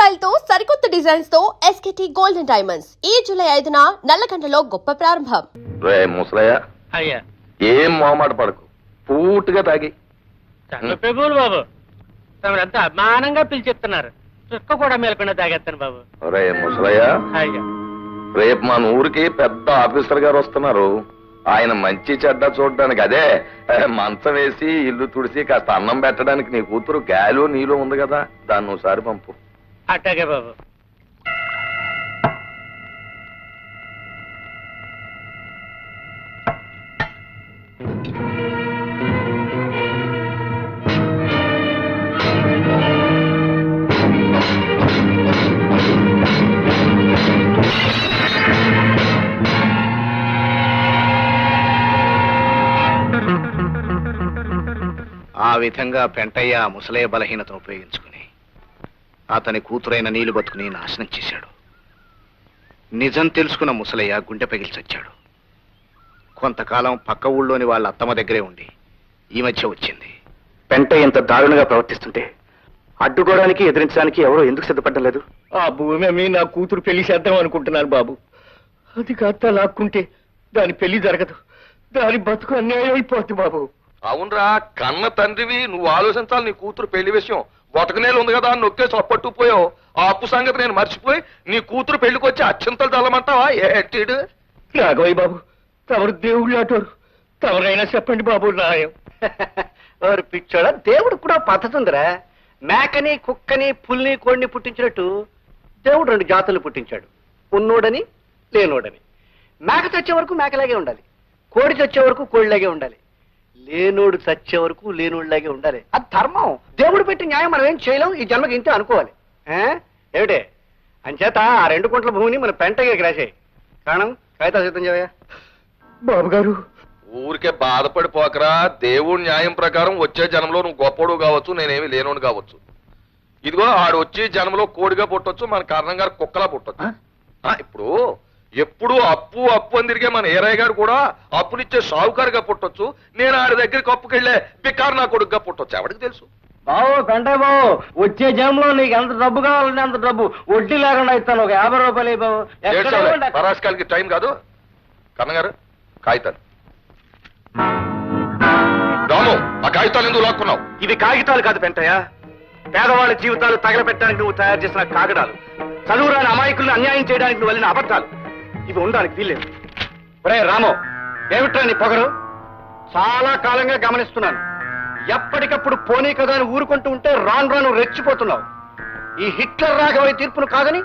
Style తో సరికొత్త designs తో ఎస్కేటీ గోల్డెన్ డైమండ్స్ ఈ జూలై 5న నల్లకంటలో గొప్ప ప్రారంభం. రే ముసలయ్య, అయ్యా ఏం మొహమాట పడకు, పూర్తిగా తాగి. చంద్రప్రభువులు బాబు తమరంతా అభిమానంగా పిలిచెప్తున్నారు. చుక్క కూడా మేలకుండా తాగేస్తాను బాబు. రే ముసలయ్య, అయ్యా రేపు మన ఊరికి పెద్ద ఆఫీసర్ గారు వస్తున్నారు. ఆయన మంచి చెడ్డ చూడడానికి, అదే మంచం వేసి ఇల్లు తుడిసి కాస్త అన్నం పెట్టడానికి నీ కూతురు గాలో నీలో ఉంది కదా, దాన్ని ఒకసారి పంపు. అట్టాగే బాబు. ఆ విధంగా పెంటయ్య ముసలయ్య బలహీనతను ఉపయోగించుకుని అతని కూతురైన నీళ్లు బతుకుని నాశనం చేశాడు. నిజం తెలుసుకున్న ముసలయ్య గుండె పగిల్చొచ్చాడు. కొంతకాలం పక్క ఊళ్ళోని వాళ్ళ అత్తమ్మ దగ్గరే ఉండి ఈ మధ్య వచ్చింది. పెంటయ్య ఇంత దారుణంగా ప్రవర్తిస్తుంటే అడ్డుకోవడానికి ఎదిరించడానికి ఎవరో ఎందుకు సిద్ధపడడం లేదు? ఆ భూమి అమ్మి నా కూతురు పెళ్లి చేద్దాం అనుకుంటున్నాను బాబు. అది కాస్త లాక్కుంటే దాని పెళ్లి జరగదు, దాని బతుకు అన్యాయం అయిపోద్ది బాబు. అవునరా, కన్న తండ్రివి, నువ్వు ఆలోచించాలి. నీ కూతురు పెళ్లి విషయం బొటకనేలు ఉంది కదా, నొక్కేసి అప్పట్టుకుపోయావు. ఆ అప్పు సంగతి నేను మర్చిపోయి నీ కూతురు పెళ్లికి వచ్చి అత్యంతలు తల్లమంటావా? ఏటీడు రాఘవయ్య బాబు, తమరు దేవుళ్ళు అటోరు, తమరైనా చెప్పండి బాబు న్యాయం. వారు పిచ్చోడా, దేవుడు కూడా పద్ధతి ఉందిరా. మేకని కుక్కని పుల్ని కోడిని పుట్టించినట్టు దేవుడు రెండు జాతులు పుట్టించాడు, ఉన్నోడని లేనోడని. మేక చచ్చే వరకు మేకలాగే ఉండాలి, కోడి చచ్చే వరకు కోడిలాగే ఉండాలి, లేనోడు చచ్చే వరకు లేనోడిలాగే ఉండాలి. అది ధర్మం, దేవుడు పెట్టి న్యాయం. మనం ఏం చేయలేం, ఈ జన్మకి ఇంతే అనుకోవాలి. ఏమిటే అంచేత ఆ 2 గుంటల భూమిని మన పెంటగిరికి రాసేయి. కారణం కాగితాలు సిద్ధం చేయవయ్యా. బాబు గారు ఊరికే బాధపడిపోకరా. దేవుడి న్యాయం ప్రకారం వచ్చే జనంలో నువ్వు గొప్పడు కావచ్చు, నేనేమి లేనోడు కావచ్చు. ఇదిగో ఆడు వచ్చి జనంలో కోడిగా పుట్టొచ్చు, మన కారణంగా కుక్కలా పుట్టొచ్చు. ఇప్పుడు ఎప్పుడు అప్పు అప్పు అని తిరిగే మన ఏరయ్య గారు కూడా అప్పునిచ్చే షావుకారుగా పుట్టొచ్చు. నేను ఆడి దగ్గరికి అప్పుకెళ్లే బికారు నా కొడుకుగా పుట్టొచ్చు. ఎవరికి తెలుసు? బాబు కంటే బాబు, వచ్చే జనంలో నీకు ఎంత డబ్బు కావాలంటే అంత డబ్బు వడ్డీ లేకుండా ఇస్తాను. ఒక 50 రూపాయలు బాబు. పరాశకాలకి టైం కాదు. కన్నగారు కాగితాలు. రాము, ఆ కాగితాలు ఎందుకు లాక్కున్నావు? ఇవి కాగితాలు కాదు పెంటయ్య, పేదవాళ్ళ జీవితాలు తగలబెట్టడానికి నువ్వు తయారు చేసిన కాగడాలు, చదువురాని అమాయకులను అన్యాయం చేయడానికి నువ్వు వెళ్ళిన అబద్ధాలు. ఇవి ఉండడానికి వీల్లేదు. ఒరే రామో, ఏమిట్రా నీ పొగరు? చాలా కాలంగా గమనిస్తున్నాను. ఎప్పటికప్పుడు పోనీ కదా అని ఊరుకుంటూ ఉంటే రాను రాను రెచ్చిపోతున్నావు. ఈ హిట్లర్ రాఘవయ్య తీర్పును కాదని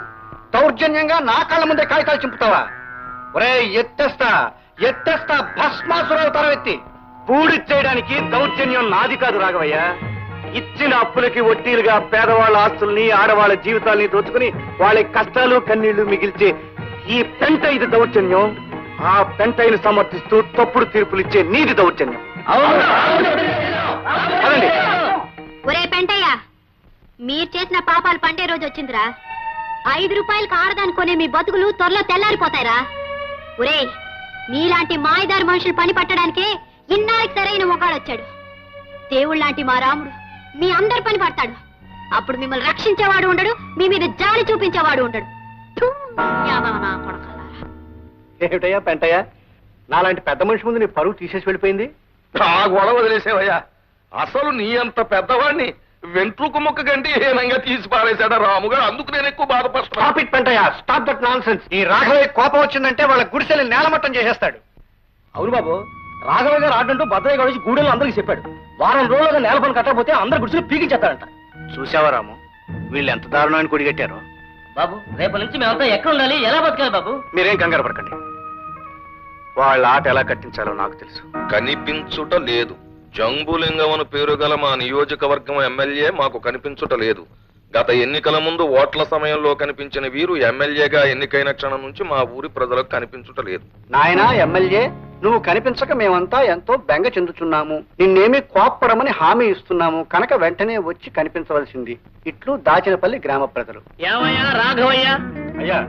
దౌర్జన్యంగా నా కళ్ళ ముందే కాగితాలు చింపుతావా? ఒరే ఎత్తేస్తా ఎత్తేస్తా, భస్మాసురావు తరవెత్తి పూడి చేయడానికి దౌర్జన్యం నాది కాదు రాఘవయ్య. ఇచ్చిన అప్పులకి వడ్డీలుగా పేదవాళ్ళ ఆస్తుల్ని ఆడవాళ్ళ జీవితాల్ని దోచుకుని వాళ్ళ కష్టాలు కన్నీళ్లు మిగిల్చే ఈ పెంట ఇది దౌర్జన్యం. ఆ పెంటైని సమర్థిస్తూ తప్పుడు తీర్పులు ఇచ్చే నీది దౌర్జన్యం. ఒరే పెంటయ్య, మీరు చేసిన పాపాలు పండే రోజు వచ్చిందిరా. 5 రూపాయలకు ఆడదానుకునే మీ బతుకులు త్వరలో తెల్లారిపోతాయిరా. ఒరే, నీలాంటి మాయదారి మనుషులు పని పట్టడానికే ఇన్నాళ్ళకి సరైన మొగాడొచ్చాడు. దేవుళ్ళలాంటి మా రాముడు మీ అందరి పని పడతాడు. అప్పుడు మిమ్మల్ని రక్షించేవాడు ఉండడు, మీ మీద జాలి చూపించేవాడు ఉండడు. ఏమిటయ్యా పెంటయ్య, నాలాంటి పెద్ద మనిషి ముందు నీ పరువు తీసేసి వెళ్ళిపోయింది. ఆ గొడవ వదిలేసేవయ్యా. అసలు నీ అంత పెద్దవాడిని వెంట్రుకు ముక్క కంటే హీనంగా తీసి పారేశాడా రాముగారు. అందుకు నేను ఎక్కువ బాధపడుతున్నా. Stop it Pentayya, stop that nonsense. ఈ రాఘవయ్య కోపం వచ్చిందంటే వాళ్ళ గుడిసెల్ని నేలమట్టం చేసేస్తాడు. అవును బాబు, రాఘవయ్య గారు ఆడంటూ భద్రయ్య గారు గూడెల్లో అందరికి చెప్పాడు. వారం రోజులుగా నేల పని కట్టకపోతే అందరు గుడిసెలు పీకించేస్తాడంట. చూసావా రాము, వీళ్ళు ఎంత దారుణాన్ని కొడిగట్టారో. బాబు, రేపటి నుంచి మేమంతా ఎక్కడ ఉండాలి, ఎలా బతకాలి బాబు? మీరేం కంగారు పడకండి, వాళ్ళ ఆట ఎలా కట్టించాలో నాకు తెలుసు. కనిపించుట లేదు. జంబులింగం అని పేరు గల మా నియోజకవర్గం ఎమ్మెల్యే మాకు కనిపించుట లేదు. గత ఎన్నికల ముందు ఓట్ల సమయంలో కనిపించిన వీరు ఎమ్మెల్యేగా ఎన్నికైన క్షణం నుంచి మా ఊరి ప్రజలకు కనిపించుట లేదు. నాయనా ఎమ్మెల్యే, నువ్వు కనిపించక మేమంతా ఎంతో బెంగ చెందుతున్నాము. నిన్నేమీ కోప్పడమని హామీ ఇస్తున్నాము కనుక వెంటనే వచ్చి కనిపించవలసింది. ఇట్లు దాచినపల్లి గ్రామ ప్రజలు. ఏమయ్యా రాఘవయ్య, అయ్యా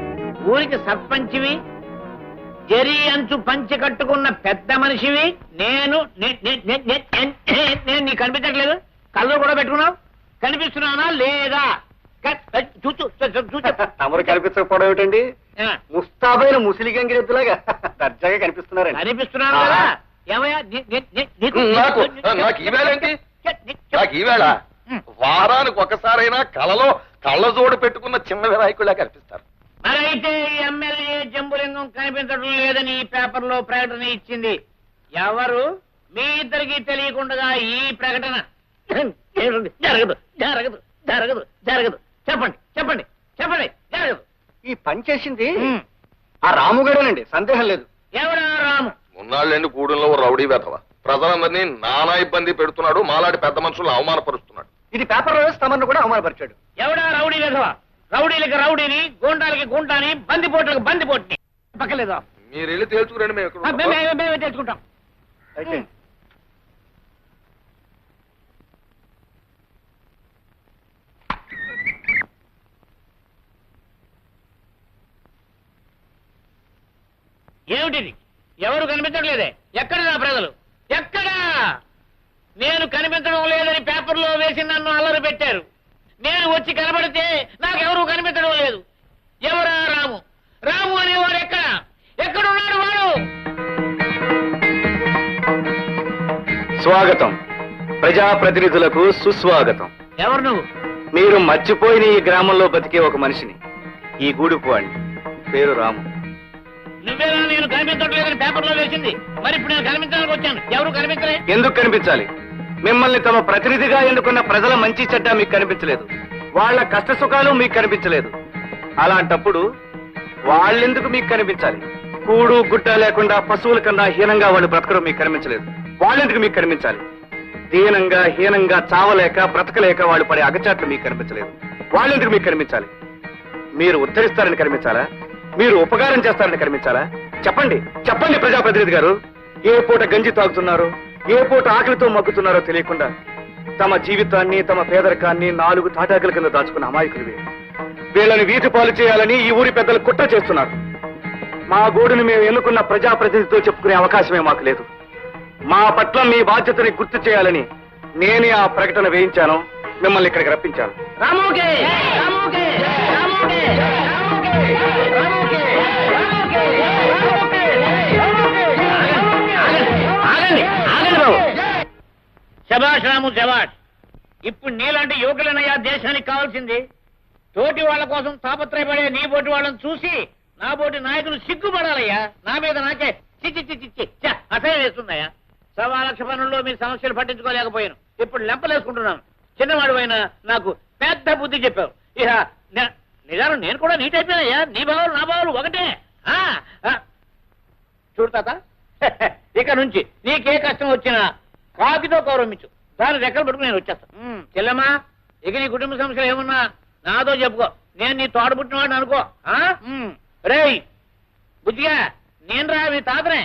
ఊరికి సర్పంచివి, జరి అంచు పంచి కట్టుకున్న పెద్ద మనిషివి. నేను నీకు కనిపించట్లేదు? కళ్ళు కూడా పెట్టుకున్నావు, కనిపిస్తున్నానా లేదా? తమరు కనిపించకపోవడం ఏమిటండి? ముస్తాబైన ముసిలి గంగిరెద్దులాగా దర్జాగా కనిపిస్తున్నారండి. కనిపిస్తున్నాను కదా ఏమయ్యా నాకు ఈవేళ ఏంటి? నాకు ఈవేళ వారానికి ఒకసారైనా కలలో కళ్ళజోడు పెట్టుకున్న చిన్న వినాయకుడిలా కనిపిస్తారు. మరైతే ఈ ఎమ్మెల్యే జంబులింగం కనిపించడం లేదని ఈ పేపర్ లో ప్రకటన ఇచ్చింది ఎవరు? మీ ఇద్దరికి తెలియకుండా ఈ ప్రకటన జరగదు జరగదు జరగదు జరగదు. చెప్పండి చెప్పండి చెప్పండి. జరగదు. ఈ పని చేసింది ఆ రాముగాడేనండి, సందేహం లేదు. ఎవడా రాము? మున్నాళ్ళండి గూడెంలో ఓ రౌడీ వెధవ ప్రజలందరినీ నానా ఇబ్బంది పెడుతున్నాడు, మాలాంటి పెద్ద మనుషులను అవమానపరుస్తున్నాడు. ఇది పేపర్లో వేసి తమను కూడా అవమానపరిచాడు. ఎవడా రౌడీ వెధవ? రౌడీలకి రౌడీని, గూండాలకి గుండాని, బందిపోట్లకు బందిపోట్ని. పక్కలేదా? మీరు వెళ్ళి తేల్చుకురండి, మేము ఎక్కడ ఉంటాం? మేమే తెచ్చుకుంటాం. అయితే ఏమిటిది? ఎవరు కనిపించట్లేదే? ఎక్కడ నా ప్రజలు? ఎక్కడా? నేను కనిపించడం లేదని పేపర్లో వేసి నన్ను అల్లరి పెట్టారు. నేను వచ్చి కనబడితే నాకెవరూ కనిపించడం లేదు. ఎవరా రాము? రాము అనేవాడు ఎక్కడ? ఎక్కడున్నాడు వాడు? స్వాగతం. ప్రజాప్రతినిధులకు సుస్వాగతం. ఎవరు నువ్వు? మీరు మర్చిపోయిన ఈ గ్రామంలో బతికే ఒక మనిషిని, ఈ గూడుపు వాడిని. పేరు రాము. నువ్వేనా నేను కనిపించట్లేదని పేపర్లో వేసింది? మరి ఇప్పుడు నేను కనిపించడానికి వచ్చాను. ఎవరు కనిపించలే? ఎందుకు కనిపించాలి? మిమ్మల్ని తమ ప్రతినిధిగా ఎన్నుకున్న ప్రజల మంచి చెడ్డ మీకు కనిపించలేదు, వాళ్ళ కష్ట సుఖాలు మీకు కనిపించలేదు. అలాంటప్పుడు వాళ్ళెందుకు మీకు కనిపించాలి? కూడు గుడ్డ లేకుండా పశువుల కన్నా హీనంగా వాళ్ళు బ్రతకడం మీకు కనిపించలేదు, వాళ్ళెందుకు మీకు కనిపించాలి? దీనంగా హీనంగా చావలేక బ్రతకలేక వాళ్ళు పడే అగచాట్లు మీకు కనిపించలేదు, వాళ్ళెందుకు మీకు కనిపించాలి? మీరు ఉద్ధరిస్తారని కనిపించాలా? మీరు ఉపకారం చేస్తారని కనిపించాలా? చెప్పండి చెప్పండి ప్రజాప్రతినిధి గారు. ఏ పూట గంజి తాగుతున్నారో, ఏ పూట ఆకలితో మగ్గుతున్నారో తెలియకుండా తమ జీవితాన్ని, తమ పేదరికాన్ని 4 తాటాకుల కింద దాచుకున్న అమాయకులు వీళ్ళని వీధి పాలు చేయాలని ఈ ఊరి పెద్దలు కుట్ర చేస్తున్నారు. మా గోడును మేము ఎన్నుకున్న ప్రజాప్రతినిధితో చెప్పుకునే అవకాశమే మాకు లేదు. మా పట్ల మీ బాధ్యతని గుర్తు చేయాలని నేనే ఆ ప్రకటన వేయించాను, మిమ్మల్ని ఇక్కడికి రప్పించాను. రాముకే రాముకే రాముకే రాముకే రాముకే రాముకే రాముకే ఆగండి ఆగండి బాబు. శభాష్ రాము శభాష్. ఇప్పుడు నీలాంటి యువకులనయ్యా దేశానికి కావాల్సింది. తోటి వాళ్ళ కోసం తాపత్రయపడే నీ బోటి వాళ్ళని చూసి నా బోటి నాయకులు సిగ్గుపడాలయ్యా. నా మీద నాకే చిచ్చి చిచ్చి చిచ్చి అసహ్యం వేస్తుందయ్యా. 1,00,000 పనుల్లో మీ సమస్యలు పట్టించుకోలేకపోయాను. ఇప్పుడు లెంపలేసుకుంటున్నాను. చిన్నవాడు అయినా నాకు పెద్ద బుద్ధి చెప్పావు. ఇక నిజానం నేను కూడా నీట్ అయిపోయానయ్యా. నీ భావాలు నా భావాలు ఒకటే. చూడు తాత, ఇక నుంచి నీకే కష్టం వచ్చినా కాకితో గౌరవించు. దాని రెక్కలు పట్టుకుని నేను వచ్చేస్తాను. చెల్లెమ్మా, ఇక నీ కుటుంబ సమస్యలు ఏమున్నా నాతో చెప్పుకో. నేను నీ తోడు పుట్టినవాడిని అనుకో. రేయ్ బుద్ధిగా, నేను రా మీ తాతనే.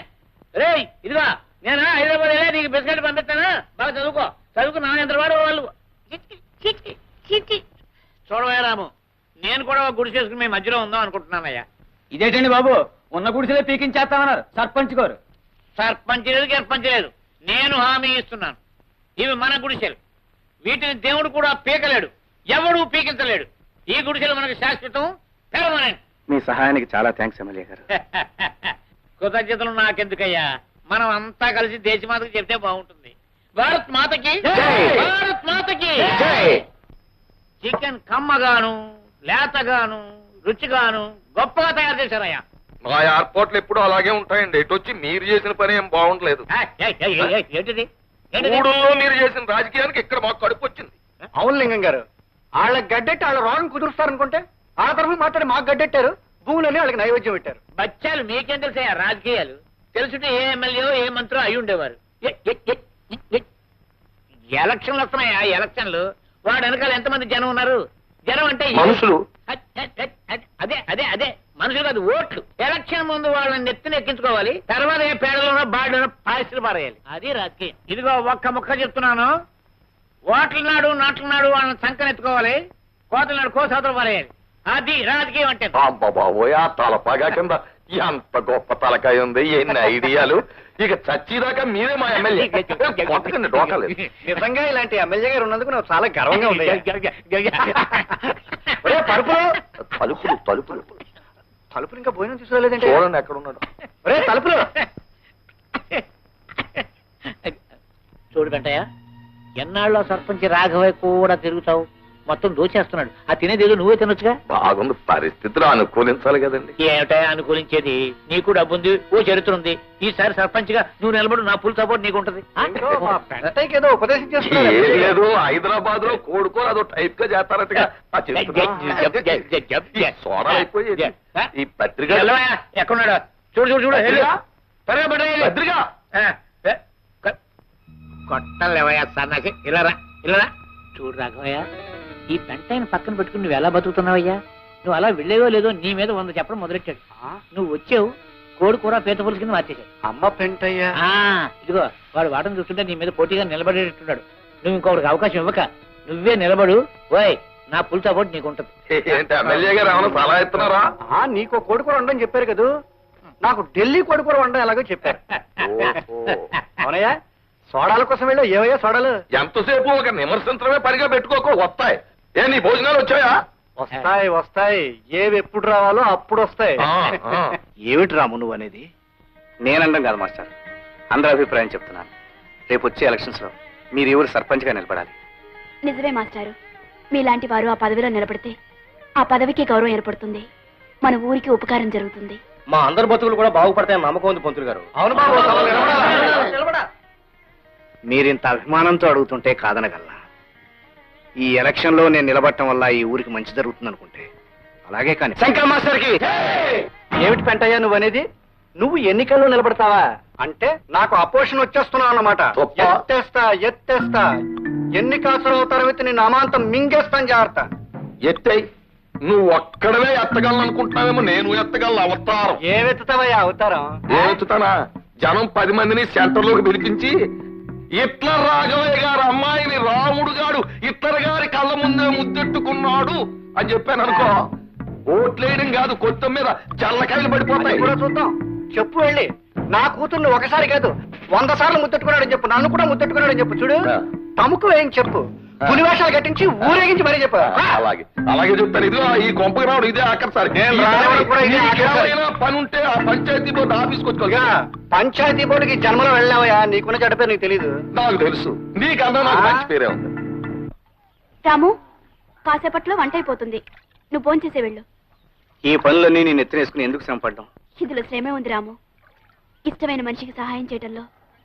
రేయ్ ఇదిగా, నేనా హైదరాబాద్ వెళ్ళే నీకు బిస్కెట్ పంపిస్తానా? బాగా చదువుకో. చదువుకు నా ఎంత వాడు వాళ్ళు. చూడవయ్యా రాము, నేను కూడా గుడి చేసుకుని మీ మధ్యలో ఉందాం అనుకుంటున్నానయ్యా. ఇదేంటండి బాబు, ఉన్న గుడిసెలే పీకించేస్తామన్నారు సర్పంచ్ గారు. సర్పంచ్ లేదు గర్పంచ్ లేదు, నేను హామీ ఇస్తున్నాను. ఇవి మన గుడిసెలు. వీటిని దేవుడు కూడా పీకలేడు, ఎవడూ పీకించలేడు. ఈ గుడిసెలు మనకు శాశ్వతం, పెర్మనెంట్. మీ సహాయానికి చాలా థ్యాంక్స్ ఎమ్మెల్యే గారు. కృతజ్ఞతలు నాకెందుకయ్యా. మనం అంతా కలిసి దేశమాతకి చెప్తే బాగుంటుంది. భారత్ మాతకి జై! భారత్ మాతకి జై! చికెన్ కమ్మగాను, లేతగాను, రుచిగాను గొప్పగా తయారు చేశారయ్యా. మా ఎయిర్పోర్ట్లు ఎప్పుడు అలాగే ఉంటాయండి. ఇటు వచ్చి మీరు చేసిన పని ఏం బాగుండలేదు. ఏంటిది? గూడెంలో మీరు చేసిన రాజకీయానికి ఇక్కడ మాకు కడుపు వచ్చింది. అవును లింగం గారు, వాళ్ళ గడ్డెట్టి వాళ్ళ రోగం కుదురుస్తారనుకుంటే ఆ తరఫు మాట్లాడి మాకు గడ్డెట్టారు, భూములని వాళ్ళకి నైవేద్యం పెట్టారు. బచ్చాలు మీకేం తెలుసా రాజకీయాలు? తెలుసుంటే ఏ ఎమ్మెల్యే ఏ మంత్రో అయి ఉండేవారు. ఎలక్షన్లు వస్తున్నాయా? ఎలక్షన్లు వాడు వెనకాల ఎంతమంది జనం ఉన్నారు? జనం అంటే మనుషులు. అదే అదే అదే మనుషులు కాదు, ఓట్లు. ఎలక్షన్ ముందు వాళ్ళని నెత్తిని ఎక్కించుకోవాలి, తర్వాత ఏ పేడలోనో బాడలోనో పాయసులు పారేయాలి. అది రాజకీయం. ఇదిగో ఒక్క ముక్క చెప్తున్నాను. ఓట్ల నాడు నాట్ల నాడు వాళ్ళని సంకనెత్తుకోవాలి, కోతల నాడు కోసాతలు పారేయాలి. అది రాజకీయం అంటే. బాబోయ్, ఆ తలపాగా కింద ఎంత గొప్ప తలకాయ ఉంది, ఎన్ని ఐడియాలు. ఇక చచ్చిదాకా మీరే మా ఎమ్మెల్యే. కొట్టకండి డోకలేదు. నిజంగా ఇలాంటి ఎమ్మెల్యే గారు ఉన్నందుకు నాకు చాలా గర్వంగా ఉంది. ఒరే, తలుపులు తలుపులు తలుపులు తలుపులు ఇంకా భోజనం తీసుకోలేదంటే. చూడండి ఎక్కడ ఉన్నాడు. ఒరే, తలుపులు. చూడు వెంటయ్య, ఎన్నాళ్ళలో సర్పంచ్ రాఘవయ్య కూడా తిరుగుతావు, మొత్తం దోచేస్తున్నాడు. ఆ తినేదేదో నువ్వే తినొచ్చుగా. బాగుంది, పరిస్థితులు అనుకూలించాలి కదండి. ఏమిటా అనుకూలించేది? నీకు డబ్బు ఉంది, ఓ చరిత్ర ఉంది. ఈసారి సర్పంచ్ గా నువ్వు నిలబడు, నా ఫుల్ సపోర్ట్ నీకు ఉంటది. ఏంటో మా పెంటయ్యకి ఏదో ఉపదేశం చేస్తున్నారు. ఏం లేదు, హైదరాబాద్ లో కోడుకో అదో టైప్ గా చేస్తారట్టుగా. ఆ సోడా అయిపోయి ఈ పత్రిక ఎక్కడున్నాడు? చూడు చూడు చూడు. పత్రిక? త్వరగా పట్టుకెళ్ళు. పత్రిక కొట్టలేవయ్యా సన్నాసి. ఇలారా ఇలారా. చూడు రాఘవయ్య, ఈ పెంటైన పక్కన పెట్టుకుని నువ్వు ఎలా బతుకుతున్నావయ్యా? నువ్వు అలా వెళ్ళేవో లేదో నీ మీద 100 చెప్పడం మొదలెట్టాడు. నువ్వు వచ్చావు, కోడి కూర పీత పులుసు కింద మార్చేశాడు. అమ్మ పెంటయ్య. ఇదిగో వాడు వాటం చూస్తుంటే నీ మీద పోటీగా నిలబడేటట్టున్నాడు. నువ్వు ఇంకొకరికి అవకాశం ఇవ్వక నువ్వే నిలబడు. ఓయ్, నా ఫుల్ సపోర్ట్ నీకు ఉంటది. ఏంటి ఎమ్మెల్యే గారు ఏమైనా సలహా ఇస్తున్నారా? నీకు కోడికూర వండని చెప్పారు కదా, నాకు ఢిల్లీ కోడికూర వండడం ఎలాగో చెప్పారు. అవునయ్యా, సోడాల కోసం వెళ్ళా. ఏవయ్యా సోడాలు? ఎంతసేపు ఒక నిమర్శించడమే పనిగా పెట్టుకోకు, వస్తాయి. ఏ నీ భోజనాలు వచ్చాయా? వస్తాయి వస్తాయి, ఏవి ఎప్పుడు రావాలో అప్పుడు వస్తాయి. ఆ. ఏమిటి రాము నువ్వు అనేది? నేనండం కాదు మాస్టర్, అందరి అభిప్రాయం చెప్తున్నాను. రేపు వచ్చే ఎలక్షన్స్ లో మీరు ఎవరు సర్పంచ్ గా నిలబడాలి. నిజమే మాస్టారు, మీలాంటి వారు ఆ పదవిలో నిలబడితే ఆ పదవికి గౌరవం ఏర్పడుతుంది, మన ఊరికి ఉపకారం జరుగుతుంది. మా అందరి బతుకులు కూడా బాగుపడతాయని నమ్మకం ఉంది పంతులు గారు. అవును బాబు, మీరింత అభిమానంతో అడుగుతుంటే కాదనగలనా? ఈ ఎలక్షన్ లో నేను నిలబడటం వల్ల ఈ ఊరికి మంచి జరుగుతుంది అనుకుంటే అలాగే. కానీ శంకర్ మాస్టర్ కి ఏమిటి పెంటయ్యా నువ్వు అనేది? నువ్వు ఎన్నికల్లో నిలబడతావా అంటే నాకు అపోజిషన్ వచ్చేస్తున్నావు అన్నమాట. ఎత్తేస్తా ఎన్నికలు తర్వాత నిన్ను అమాంతం మింగేస్తాను. జాగ్రత్త. ఎత్తై నువ్వు ఒక్కడవే ఎత్తగలనుకుంటున్నావేమో, నేను ఎత్తగలను. అవతారం ఏమెత్తుతావయ్యా అవతారం? ఏమెత్తుతానా? జనం 10 మందిని సెంటర్ లోకి పిలిపించి హిట్లర్ రాఘవయ్య గారు అమ్మాయిని రాముడు గాడు హిట్లర్ గారి కళ్ళ ముందే ముద్దెట్టుకున్నాడు అని చెప్పాను అనుకో, ఓట్లేయడం కాదు, కొత్త మీద జల్లకాయలు పడిపోతాయి. కూడా చూద్దాం. చెప్పు వెళ్ళి, నా కూతుర్ని ఒకసారి కాదు 100 సార్లు ముద్దెట్టుకున్నాడని చెప్పు, నన్ను కూడా ముద్దెట్టుకున్నాడని చెప్పు. చూడు, తమకు ఏం చెప్పు, పులివేషాలు కట్టించి ఊరేగించి మరీ చెప్పు. అలాగే చెప్తాను. ఇదిగో ఈ కొంపకి రావడం ఇదే ఆఖరిసారి. పని ఉంటే ఆ పంచాయతీ బోర్డు ఆఫీస్కి వచ్చుకోగా. పంచాయతీ బోర్డుకి జన్మలో వెళ్ళావయ్యా, నీకున్న చెడ్డ పేరు నీకు తెలీదు. నాకు తెలుసు, నీకన్నా నాకు మంచి పేరే ఉంది. రాము, కాసేపట్లో వంట అయిపోతుంది, నువ్వు భోంచేసే వెళ్ళు. ఈ పనులన్నీ నేను ఎత్తినేసుకుని ఎందుకు శ్రమ పడ్డాం? ఇందులో శ్రమే ఉంది రాము, ఇష్టమైన మనిషికి సహాయం చేయడంలో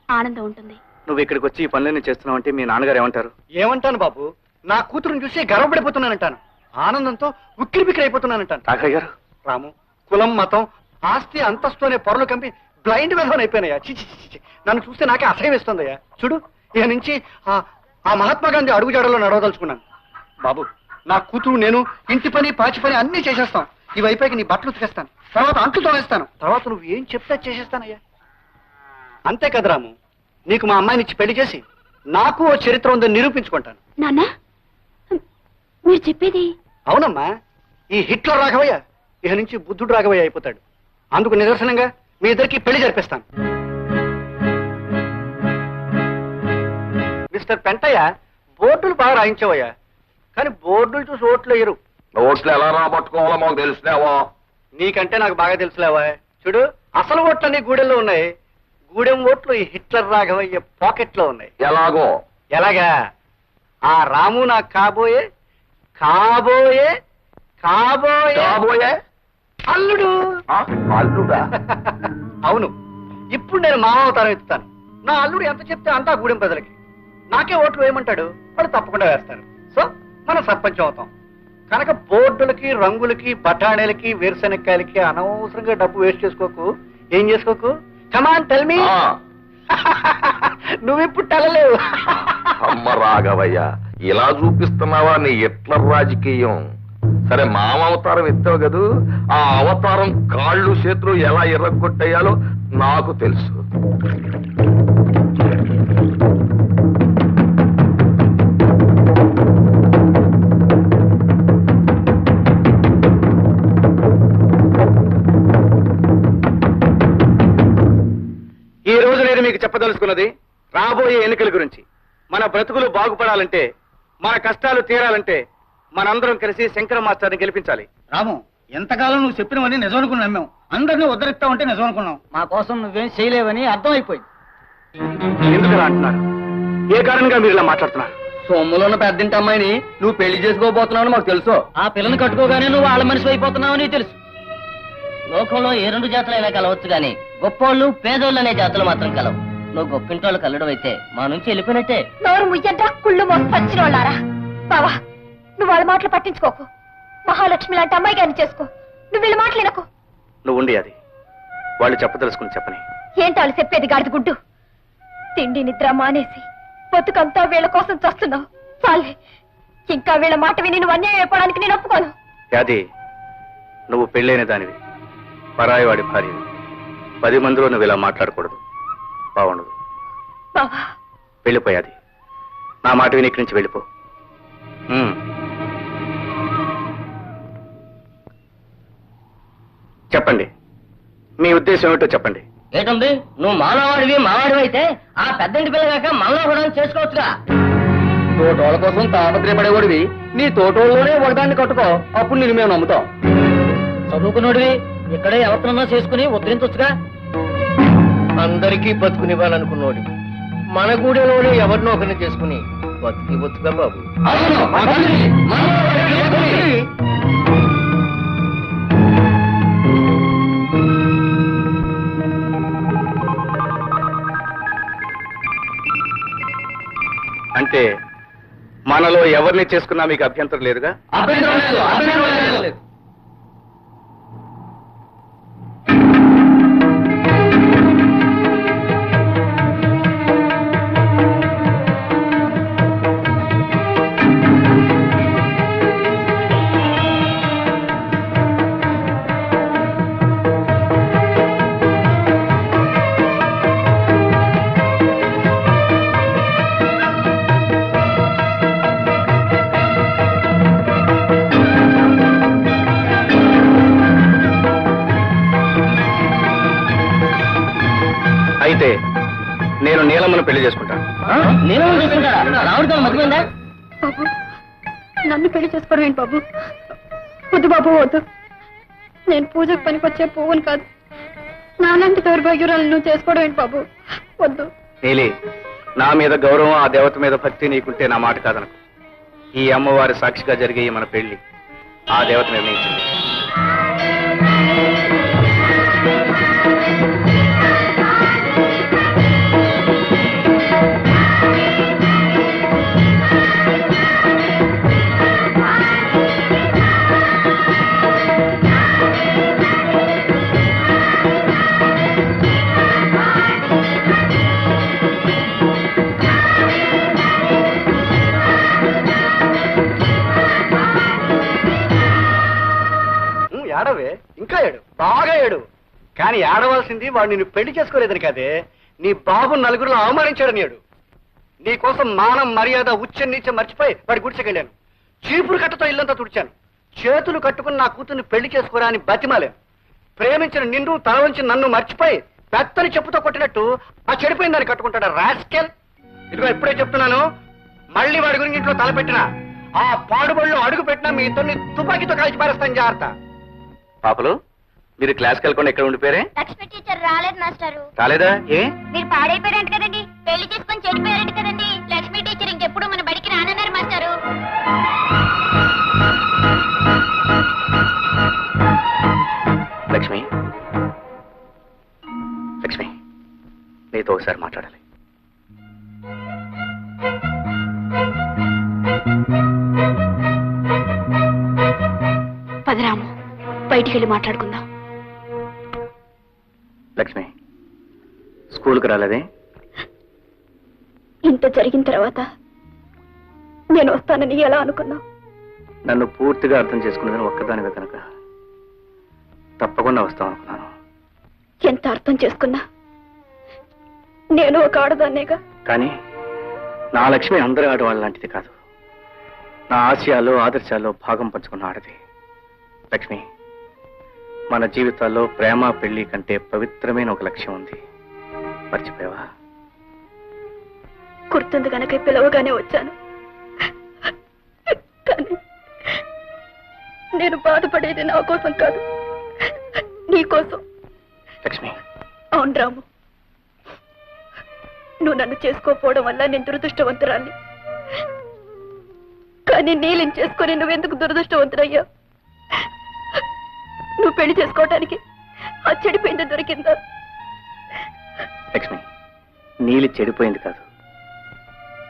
ఆనందం ఉంటుంది. నువ్వు ఇక్కడికి వచ్చి ఈ పనులన్నీ చేస్తున్నావు అంటే మీ నాన్నగారు ఏమంటారు? ఏమంటాను బాబు, నా కూతురుని చూసి గర్వపడిపోతున్నానంటాను, ఆనందంతో ఉక్కిరి బిక్కిరి అయిపోతున్నానంటాను. రాఘయ్య గారు, రాము, కులం మతం ఆస్తి అంతస్తు అనే పొరలు కంపి బ్లైండ్ వెధవని అయిపోయినాయా. చిచి, నన్ను చూస్తే నాకే అసహ్యం వేస్తుందయ్యా. చూడు, ఇక నుంచి ఆ మహాత్మా గాంధీ అడుగుజాడలో నడవదలుచుకున్నాను. బాబు, నా కూతురు నేను ఇంటి పని పాచి పని అన్ని చేసేస్తాం. ఇవి అయిపోయి నీ బట్టలు ఉతికేస్తాను, తర్వాత అంట్లు తోనేస్తాను, తర్వాత నువ్వు ఏం చెప్తే చేసేస్తానయ్యా. అంతే కదా రాము, నీకు మా అమ్మాయిని ఇచ్చి పెళ్లి చేసి నాకు ఓ చరిత్ర ఉందని నిరూపించుకుంటాను. నాన్న, మీరు చెప్పేది? అవునమ్మా, ఈ హిట్లర్ రాఘవయ్య ఇక నుంచి బుద్ధుడు రాఘవయ్య అయిపోతాడు. అందుకు నిదర్శనంగా మీ ఇద్దరికి పెళ్లి జరిపిస్తాను. మిస్టర్ పెంటయ్య, బోర్డులు బాగా రాయించావయ్యా, కానీ బోర్డులు చూసి ఓట్లు వేయరు. ఓట్లు ఎలా రాబట్టుకోవాలో మాకు తెలిసినావా? నీకంటే నాకు బాగా తెలుసులేవా. చూడు, అసలు ఓట్లన్నీ గూడెల్లో ఉన్నాయి, గూడెం ఓట్లు ఈ హిట్లర్ రాఘవయ్య పాకెట్ లో ఉన్నాయి. ఎలాగో? ఎలాగా? ఆ రాము నాకు కాబోయే కాబోయే కాబోయే కాబోయే అల్లుడు. అల్లుడా? అవును, ఇప్పుడు నేను మామావతారం ఎత్తుతాను. నా అల్లుడు ఎంత చెప్తే అంతా గూడెం ప్రజలకి. నాకే ఓట్లు వేయమంటాడు, వాళ్ళు తప్పకుండా వేస్తారు. సో మనం సర్పంచ్ అవుతాం. కనుక బోర్డులకి రంగులకి బఠాణీలకి వేరుశెనక్కాయలకి అనవసరంగా డబ్బు వేస్ట్ చేసుకోకు. ఏం చేసుకోకు? Come on tell me. నువ్విప్పుడు తెలలేవు. అమ్మ రాఘవయ్య, ఇలా చూపిస్తున్నావా నీ హిట్లర్ రాజకీయం? సరే, మామ అవతారం ఎత్తావు కదూ, ఆ అవతారం కాళ్ళు చేతులు ఎలా ఎర్రగొట్టేయాలో నాకు తెలుసు. మీకు చెప్పదలుచుకున్నది రాబోయే ఎన్నికల గురించి. మన బ్రతుకులు బాగుపడాలంటే, మన కష్టాలు తీరాలంటే మనందరం కలిసి శంకర మాస్టర్ని గెలిపించాలి. రాము, ఎంతకాలం నువ్వు చెప్పినవన్నీ నిజం అనుకుని నమ్మాం. అందరినీ ఉద్ధరిస్తా ఉంటే నిజం అనుకున్నాం. మా కోసం నువ్వేం చేయలేవని అర్థమైపోయింది. ఎందుకలా అంటున్నారు? ఏ కారణంగా మీరు ఇలా మాట్లాడుతున్నారు? సొమ్ములో ఉన్న పెద్దంటి అమ్మాయిని నువ్వు పెళ్లి చేసుకోబోతున్నావు మాకు తెలుసు. ఆ పిల్లని కట్టుకోగానే నువ్వు వాళ్ళ మనిషి అయిపోతున్నావని తెలుసు. లోకంలో ఏ రెండు జాతులైనా కలవచ్చు గాని గొప్పోళ్ళు పేదోళ్ళు అనే జాతులు మాత్రం కలవు. నువ్వు గొప్పింటోళ్ళు కలడం అయితే మా నుంచి వెళ్ళిపోయినట్టే. నోరు ముయ్యండ్రా, కుళ్ళు మోసొచ్చిన వాళ్ళారా. బావా, నువ్వు వాళ్ళ మాటలు పట్టించుకోకు. మహాలక్ష్మి లాంటి అమ్మాయి గారిని చేసుకో. నువ్వు వీళ్ళ మాటలు వినకు. నువ్వు ఉండి అది వాళ్ళు చెప్పదలుచుకుని చెప్పని. ఏంటి వాళ్ళు చెప్పేది గాడిద గుడ్డు? తిండి నిద్ర మానేసి బతుకంతా వీళ్ళ కోసం చస్తున్నావు. చాలే, ఇంకా వీళ్ళ మాట విని నువ్వు అన్యాయం అయిపోవడానికి నేను ఒప్పుకోను. అది నువ్వు పెళ్ళైన దానివి, పరాయివాడి భార్యవి. 10 మందిలో నువ్వు ఇలా మాట్లాడకూడదు, బాగుండదు. బావా, వెళ్ళిపోయాది. నా మాట విని ఇక్కడి నుంచి వెళ్ళిపో. చెప్పండి, మీ ఉద్దేశం ఏమిటో చెప్పండి. ఏటుంది, నువ్వు మానవాడివి మావాడివి అయితే ఆ పెద్దంటి పిల్ల కాక మనలో కూడా చేసుకోవచ్చుగా. తోటోళ్ళ కోసం తాపత్రయపడేవాడివి, నీ తోటోళ్ళలోనే ఒకదాన్ని కట్టుకో, అప్పుడు నేను మేము నమ్ముతాం. చదువుకున్నోడివి ఇక్కడే ఎవరినన్నా చేసుకుని ఉద్ధరించొచ్చుగా. అందరికీ బతుకునివ్వాలనుకున్నోడి మన గూడెలోనే ఎవరినో ఒకరిని చేసుకుని బతుకుగా బాబు. అంటే మనలో ఎవరిని చేసుకున్నా మీకు అభ్యంతరం లేదుగా? అయితే నేను నీలమ్మను పెళ్లి చేసుకుంటాను. రావుడితో మతిపోయిందా? బాబు, నన్ను పెళ్లి చేసుకోవడం ఏంటి బాబు? వద్దు బాబు, వద్దు. నేను పూజకు పనికొచ్చే పువ్వును కాదు. నాలాంటి దౌర్భాగ్యురాలు నువ్వు చేసుకోవడం ఏంటి బాబు? వద్దు. నీలి, నా మీద గౌరవం, ఆ దేవత మీద భక్తి నీకుంటే నా మాట కాదనకు. ఈ అమ్మవారి సాక్షిగా జరిగే ఈ మన పెళ్లి ఆ దేవత నిర్ణయించింది. ఏడవే, ఇంకా ఏడు, బాగా ఏడు. కానీ ఏడవలసింది వాడు నిన్ను పెళ్లి చేసుకోలేదని కాదే, నీ బాబు నలుగురిలో అవమానించాడని ఏడు. నీ కోసం మానం మర్యాద ఉచ్చ నీచ మర్చిపోయి వాడి గుడిసెకెళ్ళాను. చీపురు కట్టతో ఇల్లంతా తుడిచాను. చేతులు కట్టుకుని నా కూతుర్ని పెళ్లి చేసుకోరా అని బతిమాలేను. ప్రేమించిన నిన్ను తల వంచి నన్ను మర్చిపోయి పెత్తని చెప్పుతో కొట్టినట్టు ఆ చెడిపోయిన దాన్ని కట్టుకుంటాడా రాస్కెల్. ఇదిగో ఇప్పుడే చెప్తున్నాను, మళ్ళీ వాడి గురించి ఇంట్లో తలపెట్టినా, ఆ పాడుబడిలో అడుగు పెట్టినా మీ ఇద్దరిని తుపాకీతో కాల్చి పారేస్తాను, జాగ్రత్త. పాపలు, మీరు క్లాస్కి వెళ్ళకుండా ఎక్కడ ఉండిపోయారే? లక్ష్మి టీచర్ రాలేదు మాస్టారు. రాలేదా? ఏ? మీరు పాడైపోయారంట కదండి, పెళ్లి చేసుకొని చెడిపోయారంట కదండి. లక్ష్మి టీచర్ ఇంకెప్పుడు మన బడికి రానన్నారు మాస్టారు. లక్ష్మి, లక్ష్మి, నీతో ఒకసారి మాట్లాడాలి. పదరాము, బయటికి వెళ్ళి మాట్లాడుకుందాం. లక్ష్మి, స్కూల్కి రాలేదే? ఇంత జరిగిన తర్వాత నేను వస్తానని ఎలా అనుకున్నావు? నన్ను పూర్తిగా అర్థం చేసుకున్నదని ఒక్కదానివే కనుక తప్పకుండా వస్తాం అనుకున్నాను. ఎంత అర్థం చేసుకున్నా నేను ఒక ఆడదాన్నేగా. కానీ నా లక్ష్మి అందరి ఆడవాళ్ళ లాంటిది కాదు. నా ఆశయాలు ఆదర్శాల్లో భాగం పంచుకున్న ఆడది. లక్ష్మి, మన జీవితాల్లో ప్రేమ పెళ్లి కంటే పవిత్రమైన ఒక లక్ష్యం ఉంది, మర్చిపోయావా? గుర్తుంది గనక పిలవగానే వచ్చాను. కానీ నేను బాధపడేది నా కోసం కాదు, నీ కోసం. లక్ష్మి, అవును రాము, నువ్వు నన్ను చేసుకోకపోవడం వల్ల నేను దురదృష్టవంతురాన్ని. కానీ నీళ్ళని చేసుకొని నువ్వెందుకు దురదృష్టవంతురయ్యా? నువ్వు పెళ్లి చేసుకోవటానికి ఆ చెడిపోయింది దొరికిందా? లక్ష్మి, నీలి చెడిపోయింది కాదు,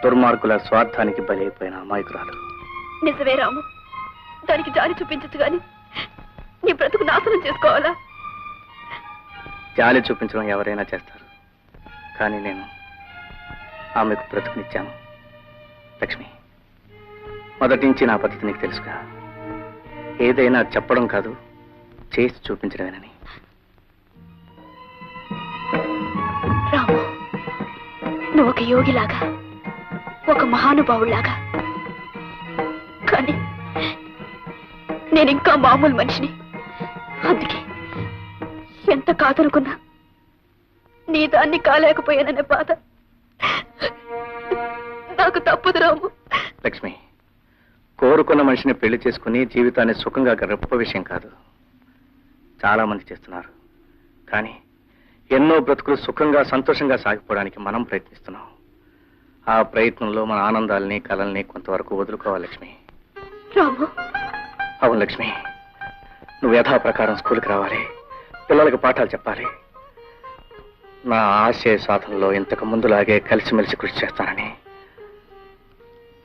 దుర్మార్గుల స్వార్థానికి బలైపోయిన అమాయకురాలు. నిజమే రాము, దానికి జాలి చూపించచ్చు గాని నీ బ్రతుకు నాశనం చేసుకోవాలా? జాలి చూపించడం ఎవరైనా చేస్తారు, కానీ నేను ఆమెకు బ్రతుకునిచ్చాను. లక్ష్మి, మొదటి నుంచి నా పద్ధతి నీకు తెలుసుగా, ఏదైనా చెప్పడం కాదు చేసి చూపించడమేనని. రాము, నువ్వు ఒక యోగిలాగా, ఒక మహానుభావులాగా, కానీ నేను ఇంకా మామూలు మనిషిని. అందుకే ఎంత కాదనుకున్నా నీ దాన్ని కాలేకపోయాననే బాధ నాకు తప్పదు రాము. లక్ష్మి, కోరుకున్న మనిషిని పెళ్లి చేసుకుని జీవితాన్ని సుఖంగా గడప విషయం కాదు. చాలా మంది చేస్తున్నారు, కానీ ఎన్నో బ్రతుకులు సుఖంగా సంతోషంగా సాగిపోవడానికి మనం ప్రయత్నిస్తున్నాం. ఆ ప్రయత్నంలో మన ఆనందాలని కలల్ని కొంతవరకు వదులుకోవాలి లక్ష్మి. రాము, అవును లక్ష్మి, నువ్వు యథాప్రకారం స్కూల్కి రావాలి, పిల్లలకు పాఠాలు చెప్పాలి. నా ఆశయ సాధనలో ఇంతకు ముందులాగే కలిసిమెలిసి కృషి చేస్తానని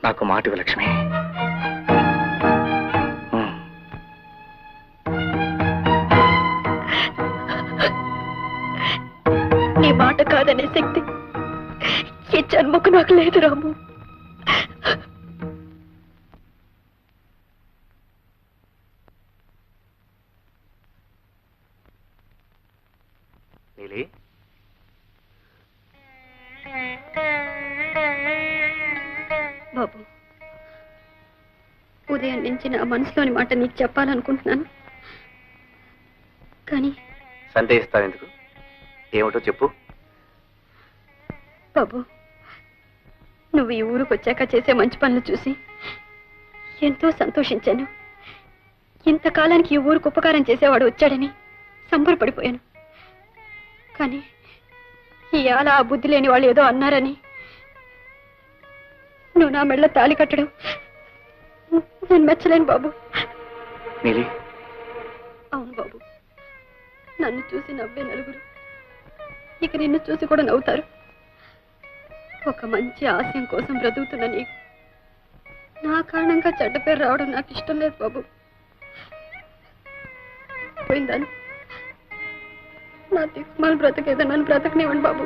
నాకు మాటివి లక్ష్మి. నీ మాట కాదనే శక్తి ఈ జన్మకు నాకు లేదు రాము. నీలి, బాబు, ఉదయం నుంచి నా మనసులోని మాట నీకు చెప్పాలనుకుంటున్నాను, కానీ సందేహిస్తావు ఎందుకు? ఏమిటో చెప్పు. బాబు, నువ్వు ఈ ఊరికి వచ్చాక చేసే మంచి పనులు చూసి ఎంతో సంతోషించాను. ఇంతకాలానికి ఈ ఊరికి ఉపకారం చేసేవాడు వచ్చాడని సంబరపడిపోయాను. కానీ ఇవాళ ఆ బుద్ధి లేని వాళ్ళు ఏదో అన్నారని నువ్వు నా మెళ్ళ తాళి కట్టడం నేను మెచ్చలేను బాబు. నీలి, అవును బాబు, నన్ను చూసి నవ్వే నలుగురు ఇక నిన్ను చూసి కూడా నవ్వుతారు. ఒక మంచి ఆశయం కోసం బ్రతుకుతున్న నీకు నా కారణంగా చెడ్డ పేరు రావడం నాకు ఇష్టం లేదు బాబు. పోయిందాను నా దిక్మాల బ్రతకేదో నన్ను బ్రతకనివ్వండి బాబు,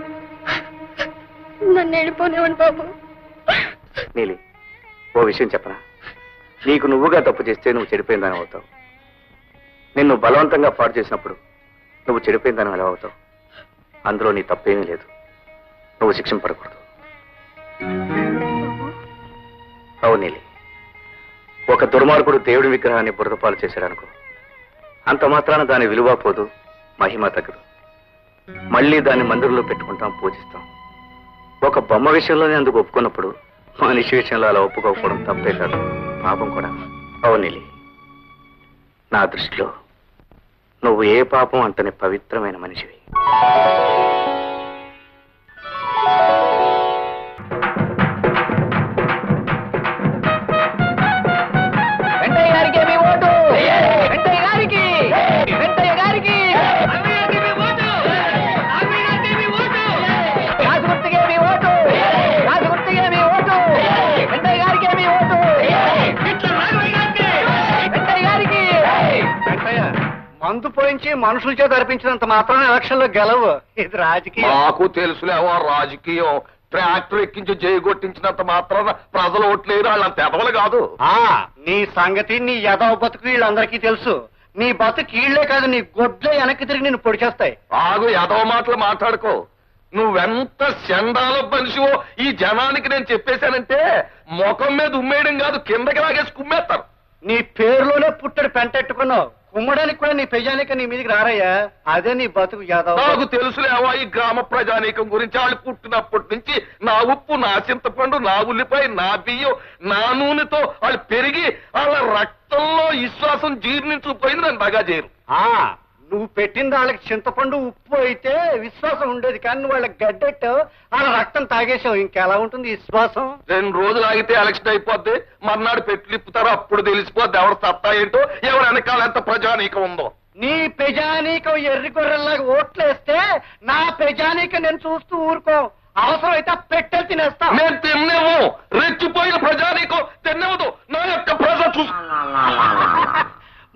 నన్ను వెళ్ళిపోనివ్వండి బాబు. నీలి, ఓ విషయం చెప్పనా? నీకు నువ్వుగా తప్పు చేస్తే నువ్వు చెడిపోయిందని అవుతావు. నిన్ను బలవంతంగా పాడు చేసినప్పుడు నువ్వు చెడిపోయిందని ఎలా అవుతావు? అందులో నీ తప్పేమీ లేదు. నువ్వు శిక్షింపడకూడదు. అవును నీలి, ఒక దుర్మార్గుడు దేవుడి విగ్రహాన్ని బురదపాలు చేశాడనుకో, అంత మాత్రాన దాని విలువ పోదు, మహిమ తగ్గదు. మళ్ళీ దాన్ని మందిరంలో పెట్టుకుంటాం, పూజిస్తాం. ఒక బొమ్మ విషయంలోనే అందుకు ఒప్పుకున్నప్పుడు మనిషి విషయంలో అలా ఒప్పుకోకపోవడం తప్పే కాదు, పాపం కూడా. అవును నీలి, నా దృష్టిలో నువ్వు ఏ పాపం అంతని పవిత్రమైన మనిషివి. వెంటయ్య గారికి మీ ఓటు, వెంటయ్య గారికి, వెంటయ్య గారికి, రాజు గుర్తుకే మీ ఓటు, రాజు గుర్తుకే మీ ఓటు, వెంటయ్య గారికి మీ ఓటు, వెంటయ్య గారికి. మందు పోయించి మనుషుల చేత అర్పించినంత మాత్రం ఎలక్షన్ లో గెలవు. ఇది రాజకీయం. నాకు తెలుసులేవో రాజకీయం. ట్రాక్టర్ ఎక్కించి జైగొట్టించినంత మాత్రాన ప్రజలు ఓట్లేరు, వాళ్ళంత ఎదవలు కాదు. నీ సంగతి నీ యదవ బతుకు వీళ్ళందరికీ తెలుసు. నీ బతుకు ఈళ్లే కాదు, నీ గొడ్లే వెనక్కి తిరిగి నిన్ను పొడి చేస్తాయి. ఆగు, ఎదవ మాటలు మాట్లాడుకో. నువ్వెంత చండాల మనిషివో ఈ జనానికి నేను చెప్పేశానంటే ముఖం మీద ఉమ్మేయడం కాదు, కిందకి లాగేసి కుమ్మేస్తారు. నీ పేరులోనే పుట్టడు పెంటెట్టుకున్నావు. కుమ్మడానికి కూడా నీ పెజానిక నీ మీదకి రారయ్యా. అదే నీ బతుకు యాదవ్. నాకు తెలుసులేవా ఈ గ్రామ ప్రజానీకం గురించి. వాళ్ళు పుట్టినప్పటి నుంచి నా ఉప్పు, నా చింతపండు, నా ఉల్లిపాయ, నా బియ్యం, నా నూనెతో వాళ్ళు పెరిగి వాళ్ళ రక్తంలో విశ్వాసం జీర్ణించుకుపోయింది. నన్ను బాగా చేయరు. నువ్వు పెట్టింది వాళ్ళకి చింతపండు ఉప్పు అయితే విశ్వాసం ఉండేది, కానీ నువ్వు వాళ్ళకి గడ్డెట్టు వాళ్ళ రక్తం తాగేసావు. ఇంకెలా ఉంటుంది విశ్వాసం? 2 రోజులు ఆగితే ఎలక్షన్ అయిపోద్ది, మర్నాడు పెట్టులిప్పుతారు, అప్పుడు తెలిసిపోద్ది ఎవరు సత్తా ఏంటో, ఎవరు వెనకాల ఎంత ప్రజానీకం ఉందో. నీ ప్రజానీకం ఎర్రి గొర్రెల్లాగా ఓట్లేస్తే నా ప్రజానీకం నేను చూస్తూ ఊరుకో. అవసరం అయితే పెట్టెలు తినేస్తా. నేను తిన్నేమో, రెచ్చిపోయిన ప్రజానీకం తిన్నేవదు. నా యొక్క ప్రజ చూసు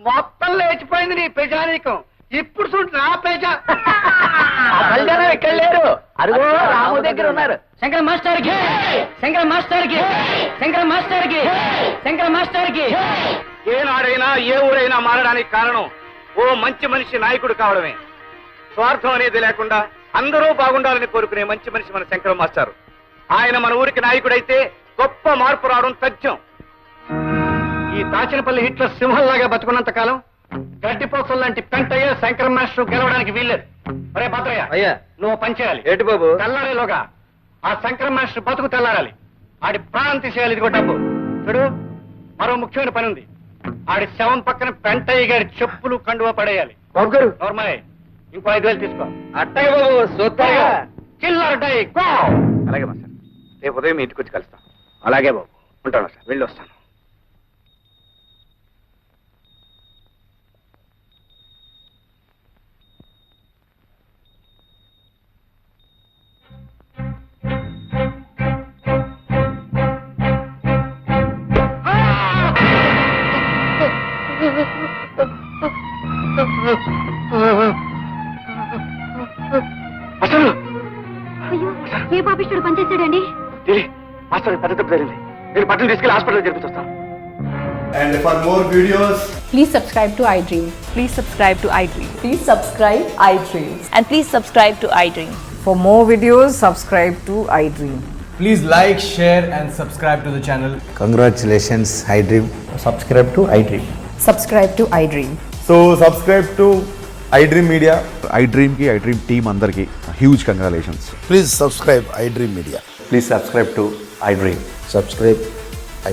మొత్తం లేచిపోయింది నీ ప్రజానీకం. ఇప్పుడు చూడు నా ప్రజ. ఇక్కడ లేరు, అరుగో రాము దగ్గర ఉన్నారు. శంకర మాస్టర్ కి, శంకర మాస్టర్ కి, శంకర మాస్టర్ కి, శంకర మాస్టర్ కి. ఏనాడైనా ఏ ఊరైనా మారడానికి కారణం ఓ మంచి మనిషి నాయకుడు కావడమే. స్వార్థం అనేది లేకుండా అందరూ బాగుండాలని కోరుకునే మంచి మనిషి మన శంకర మాస్టర్. ఆయన మన ఊరికి నాయకుడైతే గొప్ప మార్పు రావడం తథ్యం. ఈ తాచినపల్లి హిట్లర్ సింహంలాగా బతుకున్నంత కాలం గడ్డిపోసల లాంటి పెంటయ్య శంకర మాస్టర్ గెలవడానికి వీల్లేదు. అరే భద్రయ్య, అయ్యా నువ్వు పనిచేయాలి. ఏంటి బాబు? తెల్లారేలోగా ఆ శంకర మాస్టర్ బతుకు తెల్లారాలి. ఆడి ప్రాణం తీసేయాలి. ఇదిగో డబ్బు చూడు. మరో ముఖ్యమైన పని ఉంది. ఆడి శవం పక్కన పెంటయ్య గారి చెప్పులు కండువా పడేయాలి. బాబు నోర్మల్ ఇంకో 5,000 తీసుకో. అట్టయ్య బాబు సూత్రగా. Killer die go. అలాగే మాస్టర్, రేపు ఉదయం మీ ఇంటికి వచ్చి కలుస్తాం. అలాగే బాబు, ఉంటాను సార్, వెళ్ళి వస్తాను. అసలు అయ్యో, ఏ పాపిష్టుడు పనిచేశాడండి? మాస్టర్ పెద్ద తప్పు జరిగింది. నేను బట్టలు తీసుకెళ్లి hospital జరిపిస్తాను. And for more videos, Please subscribe to iDream. Please subscribe to iDream. Please subscribe iDream. And please subscribe to iDream. For more videos, subscribe to iDream. please like, share and subscribe to the channel. Congratulations, iDream. Subscribe to iDream. Subscribe to iDream. So subscribe to iDream Media. iDream ki iDream team andarki huge congratulations. Please subscribe iDream Media. Please subscribe to iDream. Subscribe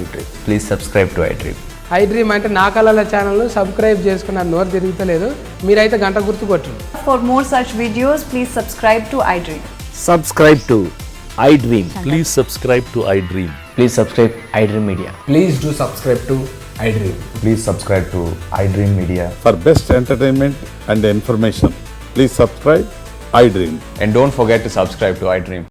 iDream. Please subscribe to iDream. iDream అంటే నా కళల ఛానల్ను subscribe చేసుకున్న నోరు తిరుగుతలేదు. మీరైతే గంట గుర్తు కొట్టండి. For more such videos, please subscribe to iDream. Subscribe to iDream. Please subscribe to iDream. Please subscribe iDream Media. Please do subscribe to iDream. Please subscribe to iDream Media. For best entertainment and information, please subscribe iDream. And don't forget to subscribe to iDream.